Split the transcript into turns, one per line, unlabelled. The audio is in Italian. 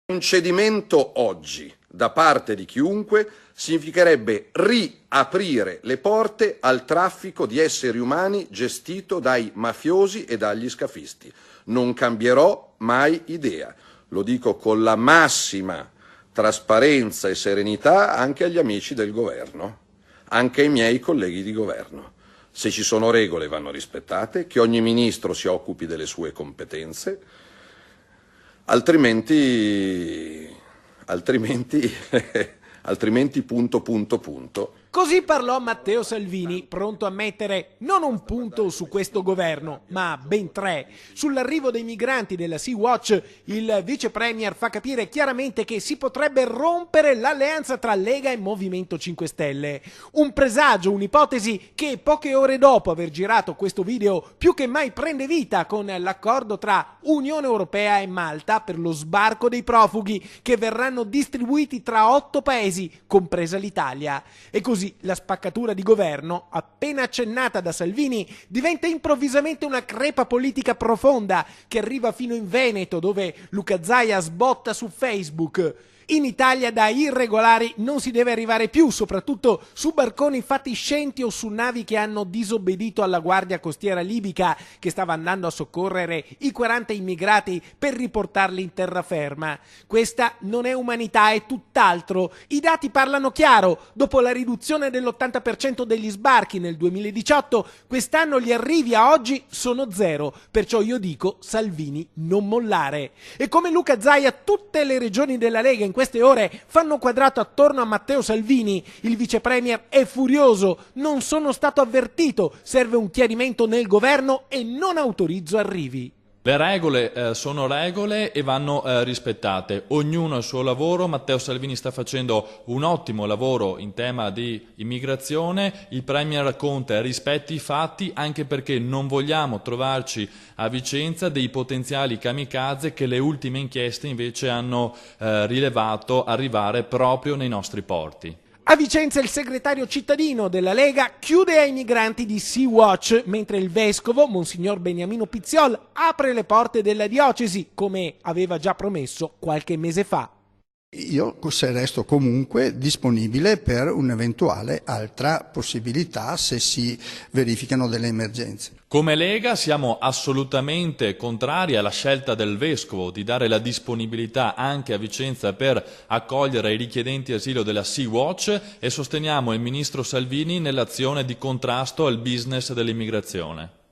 Un cedimento oggi da parte di chiunque significherebbe riaprire le porte al traffico di esseri umani gestito dai mafiosi e dagli scafisti. Non cambierò mai idea, lo dico con la massima trasparenza e serenità anche agli amici del governo, anche ai miei colleghi di governo. Se ci sono regole vanno rispettate, che ogni ministro si occupi delle sue competenze, altrimenti punto.
Così parlò Matteo Salvini, pronto a mettere non un punto su questo governo, ma ben 3. Sull'arrivo dei migranti della Sea-Watch, il vice premier fa capire chiaramente che si potrebbe rompere l'alleanza tra Lega e Movimento 5 Stelle. Un presagio, un'ipotesi che poche ore dopo aver girato questo video più che mai prende vita con l'accordo tra Unione Europea e Malta per lo sbarco dei profughi che verranno distribuiti tra 8 paesi, compresa l'Italia. E così la spaccatura di governo, appena accennata da Salvini, diventa improvvisamente una crepa politica profonda che arriva fino in Veneto, dove Luca Zaia sbotta su Facebook. In Italia da irregolari non si deve arrivare più, soprattutto su barconi fatiscenti o su navi che hanno disobbedito alla guardia costiera libica che stava andando a soccorrere i 40 immigrati per riportarli in terraferma. Questa non è umanità, è tutt'altro. I dati parlano chiaro. Dopo la riduzione dell'80% degli sbarchi nel 2018, quest'anno gli arrivi a oggi sono 0. Perciò io dico: Salvini, non mollare. E come Luca Zaia, tutte le regioni della Lega in queste ore fanno quadrato attorno a Matteo Salvini. Il vice premier è furioso: non sono stato avvertito, serve un chiarimento nel governo e non autorizzo arrivi.
Le regole sono regole e vanno rispettate. Ognuno ha il suo lavoro. Matteo Salvini sta facendo un ottimo lavoro in tema di immigrazione. Il Premier Conte rispetti i fatti, anche perché non vogliamo trovarci a Vicenza dei potenziali kamikaze che le ultime inchieste invece hanno rilevato arrivare proprio nei nostri porti.
A Vicenza il segretario cittadino della Lega chiude ai migranti di Sea-Watch, mentre il vescovo, Monsignor Beniamino Pizziol, apre le porte della diocesi, come aveva già promesso qualche mese fa.
Io resto comunque disponibile per un'eventuale altra possibilità se si verificano delle emergenze.
Come Lega siamo assolutamente contrari alla scelta del Vescovo di dare la disponibilità anche a Vicenza per accogliere i richiedenti asilo della Sea-Watch e sosteniamo il Ministro Salvini nell'azione di contrasto al business dell'immigrazione.